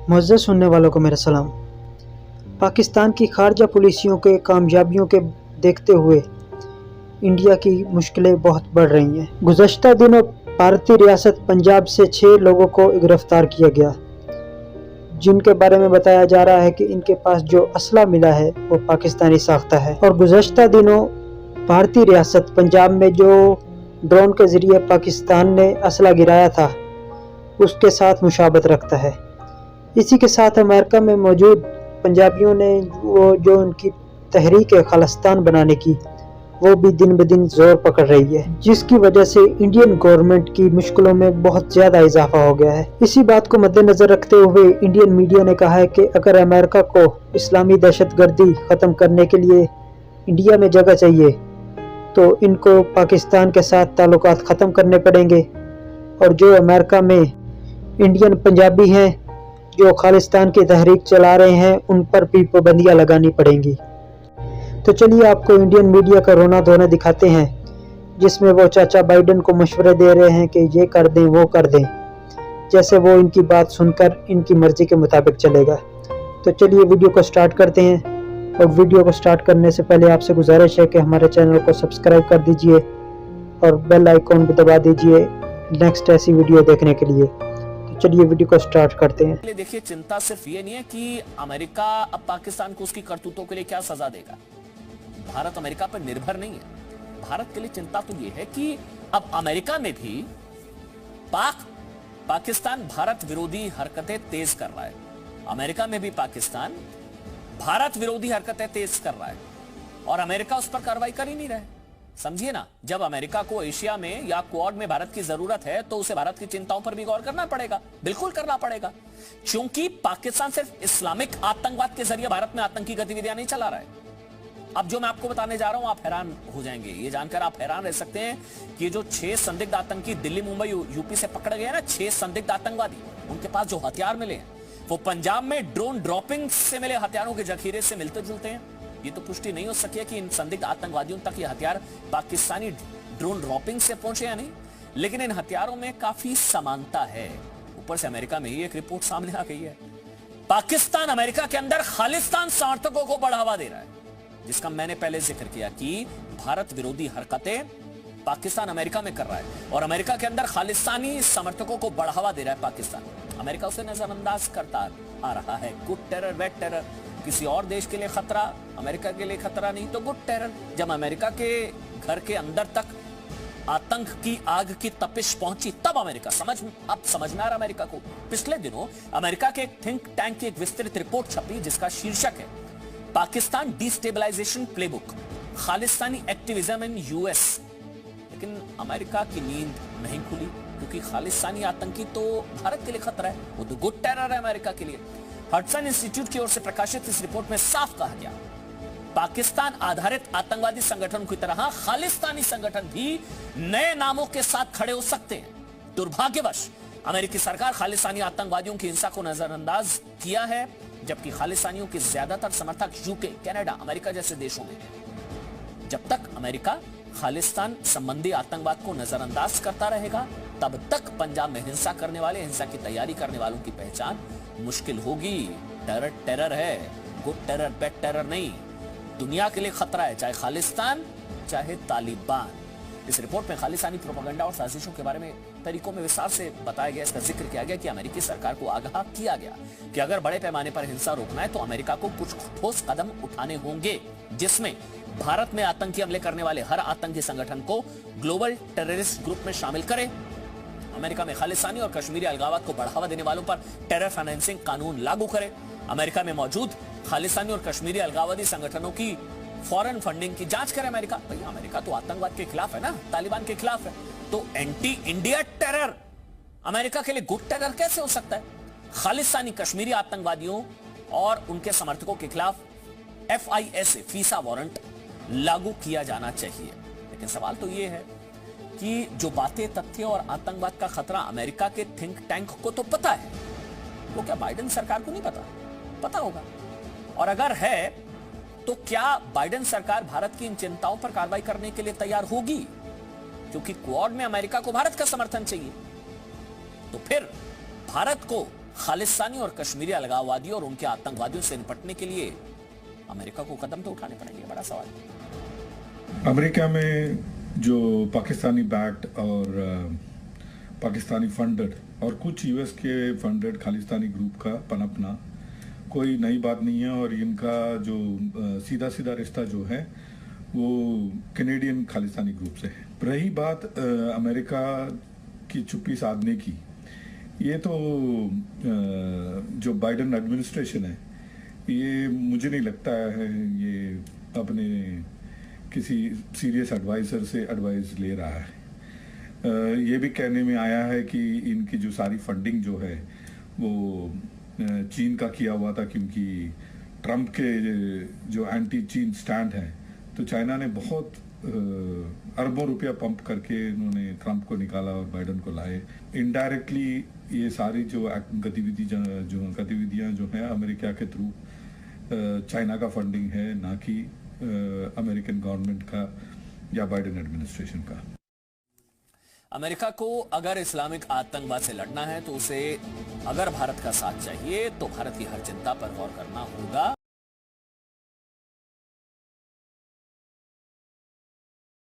मुअज़्ज़ज़ सुनने वालों को मेरा सलाम। पाकिस्तान की खारजा पॉलिसियों के कामयाबियों के देखते हुए इंडिया की मुश्किलें बहुत बढ़ रही हैं। गुज़श्ता दिनों भारतीय रियासत पंजाब से 6 लोगों को गिरफ्तार किया गया, जिनके बारे में बताया जा रहा है कि इनके पास जो असला मिला है वो पाकिस्तानी साख्ता है। और गुज़श्ता दिनों भारतीय रियासत पंजाब में जो ड्रोन के ज़रिए पाकिस्तान ने असला गिराया था उसके साथ मुशाबत रखता है। इसी के साथ अमेरिका में मौजूद पंजाबियों ने वो जो उनकी तहरीक है खालिस्तान बनाने की, वो भी दिन ब दिन जोर पकड़ रही है, जिसकी वजह से इंडियन गवर्नमेंट की मुश्किलों में बहुत ज़्यादा इजाफा हो गया है। इसी बात को मद्देनज़र रखते हुए इंडियन मीडिया ने कहा है कि अगर अमेरिका को इस्लामी दहशतगर्दी ख़त्म करने के लिए इंडिया में जगह चाहिए तो इनको पाकिस्तान के साथ ताल्लुकात ख़त्म करने पड़ेंगे, और जो अमेरिका में इंडियन पंजाबी हैं जो खालिस्तान की तहरीक चला रहे हैं उन पर भी पाबंदियाँ लगानी पड़ेंगी। तो चलिए आपको इंडियन मीडिया का रोना धोना दिखाते हैं, जिसमें वो चाचा बाइडेन को मशवरे दे रहे हैं कि ये कर दें वो कर दें, जैसे वो इनकी बात सुनकर इनकी मर्जी के मुताबिक चलेगा। तो चलिए वीडियो को स्टार्ट करते हैं, और वीडियो को स्टार्ट करने से पहले आपसे गुजारिश है कि हमारे चैनल को सब्सक्राइब कर दीजिए और बेल आइकॉन भी दबा दीजिए नेक्स्ट ऐसी वीडियो देखने के लिए। तो चलिए वीडियो को स्टार्ट करते हैं। देखिए, चिंता सिर्फ ये नहीं है कि अमेरिका अब पाकिस्तान को उसकी करतूतों के लिए क्या सजा देगा। भारत अमेरिका पर निर्भर नहीं है। भारत के लिए चिंता तो ये है कि अब अमेरिका में भी पाकिस्तान भारत विरोधी हरकतें तेज कर रहा है। अमेरिका में भी पाकिस्तान भारत विरोधी हरकतें तेज कर रहा है और अमेरिका उस पर कार्रवाई कर ही नहीं रहा है। समझिए ना, जब अमेरिका को एशिया में या क्वाड में भारत की जरूरत है तो उसे भारत की चिंताओं पर भी गौर करना पड़ेगा, बिल्कुल करना पड़ेगा, क्योंकि पाकिस्तान सिर्फ इस्लामिक आतंकवाद के जरिए भारत में आतंकी गतिविधियां नहीं चला रहा है। अब जो मैं आपको बताने जा रहा हूं आप हैरान हो जाएंगे, ये जानकर आप हैरान रह सकते हैं कि जो 6 संदिग्ध आतंकी दिल्ली मुंबई यूपी से पकड़े गए ना, 6 संदिग्ध आतंकवादी, उनके पास जो हथियार मिले हैं वो पंजाब में ड्रोन ड्रॉपिंग से मिले हथियारों के जखीरे से मिलते जुलते हैं। ये तो पुष्टि नहीं हो सकी है कि इन संदिग्ध आतंकवादियों तक ये हथियार पाकिस्तानी ड्रोन ड्रॉपिंग से पहुंचे या नहीं, लेकिन इन हथियारों में काफी समानता है। ऊपर से अमेरिका में ही एक रिपोर्ट सामने आ गई है, पाकिस्तान अमेरिका के अंदर खालिस्तान समर्थकों को बढ़ावा दे रहा है, जिसका मैंने पहले जिक्र किया कि भारत विरोधी हरकतें पाकिस्तान अमेरिका में कर रहा है और अमेरिका के अंदर खालिस्तानी समर्थकों को बढ़ावा दे रहा है पाकिस्तान। अमेरिका उसे नजरअंदाज करता आ रहा है। गुड टेरर बैड टेरर, किसी और देश के लिए खतरा, अमेरिका के लिए खतरा नहीं तो गुड टेरर। जब अमेरिका के घर के अंदर तक आतंक की आग की तपिश पहुंची तब अमेरिका अब समझ में आ रहा अमेरिका को। पिछले दिनों अमेरिका के एक थिंक टैंक की एक विस्तृत रिपोर्ट छपी जिसका शीर्षक है Pakistan destabilisation playbook, Khalistani activism in US. लेकिन अमेरिका की नींद नहीं खुली, क्योंकि खालिस्तानी आतंकी तो भारत के लिए खतरा है, वो तो गुड टेरर है अमेरिका के लिए। हडसन इंस्टीट्यूट की ओर से प्रकाशित इस रिपोर्ट में साफ कहा गया, पाकिस्तान आधारित आतंकवादी संगठन की तरह खालिस्तानी संगठन भी नए नामों के साथ खड़े हो सकते हैं। दुर्भाग्यवश अमेरिकी सरकार खालिस्तानी आतंकवादियों की हिंसा को नजरअंदाज किया है, जबकि खालिस्तानियों के ज्यादातर समर्थक यूके, कनाडा, अमेरिका जैसे देशों में हैं। जब तक अमेरिका खालिस्तान संबंधी आतंकवाद को नजरअंदाज करता रहेगा तब तक पंजाब में हिंसा करने वाले, हिंसा की तैयारी करने वालों की पहचान मुश्किल होगी। टेरर टेरर है, गुड टेरर बैड टेरर नहीं। दुनिया के लिए खतरा है, चाहे खालिस्तान चाहे तालिबान। इस रिपोर्ट में खालिस्तानी प्रोपेगेंडा और साजिशों के बारे में तरीकों में विस्तार से बताया गया। इसका जिक्र किया गया कि अमेरिकी सरकार को आगाह किया गया कि अगर बड़े पैमाने पर हिंसा रोकना है तो अमेरिका को कुछ ठोस कदम उठाने होंगे, जिसमें भारत में आतंकी हमले करने वाले हर आतंकी संगठन को ग्लोबल टेररिस्ट ग्रुप में शामिल करे, अमेरिका में खालिस्तानी और कश्मीरी अलगाववाद को बढ़ावा देने वालों पर टेरर फाइनेंसिंग कानून लागू करे, अमेरिका में मौजूद खालिस्तानी और कश्मीरी अलगाववादी संगठनों की फॉरेन फंडिंग की जांच करे। अमेरिका, भाई अमेरिका तो आतंकवाद के खिलाफ है ना, तालिबान के खिलाफ है, तो एंटी इंडिया टेरर अमेरिका के लिए गुड टेरर कैसे हो सकता है? खालिस्तानी कश्मीरी आतंकवादियों और उनके समर्थकों के खिलाफ FISA फीसा वारंट लागू किया जाना चाहिए। लेकिन सवाल तो यह है कि जो बातें, तथ्य और आतंकवाद का खतरा अमेरिका के थिंक टैंक को तो पता है, वो क्या बाइडेन सरकार को नहीं पता? पता होगा। और अगर है तो क्या बाइडेन सरकार भारत की इन चिंताओं पर कार्रवाई करने के लिए तैयार होगी? क्योंकि क्वाड में अमेरिका को भारत का समर्थन चाहिए, तो फिर भारत को खालिस्तानी और कश्मीरी अलगाववादियों और उनके आतंकवादियों से निपटने के लिए अमेरिका को कदम तो उठाने पड़ेंगे। बड़ा सवाल है। अमेरिका में जो पाकिस्तानी बैक्ड और पाकिस्तानी फंडेड और कुछ यूएस के फंडेड खालिस्तानी ग्रुप का पनपना कोई नई बात नहीं है, और इनका जो सीधा सीधा रिश्ता जो है वो कैनेडियन खालिस्तानी ग्रुप से है। रही बात अमेरिका की चुप्पी साधने की, ये तो जो बाइडेन एडमिनिस्ट्रेशन है, ये मुझे नहीं लगता है ये अपने किसी सीरियस एडवाइजर से एडवाइस ले रहा है। ये भी कहने में आया है कि इनकी जो सारी फंडिंग जो है वो चीन का किया हुआ था, क्योंकि ट्रंप के जो एंटी चीन स्टैंड है, तो चाइना ने बहुत अरबों रुपया पंप करके इन्होंने ट्रंप को निकाला और बाइडेन को लाए। इनडायरेक्टली ये सारी जो गतिविधियां जो है अमेरिका के थ्रू चाइना का फंडिंग है, ना कि अमेरिकन गवर्नमेंट का या बाइडेन एडमिनिस्ट्रेशन का। अमेरिका को अगर इस्लामिक आतंकवाद से लड़ना है तो उसे अगर भारत का साथ चाहिए तो भारत की हर चिंता पर गौर करना होगा।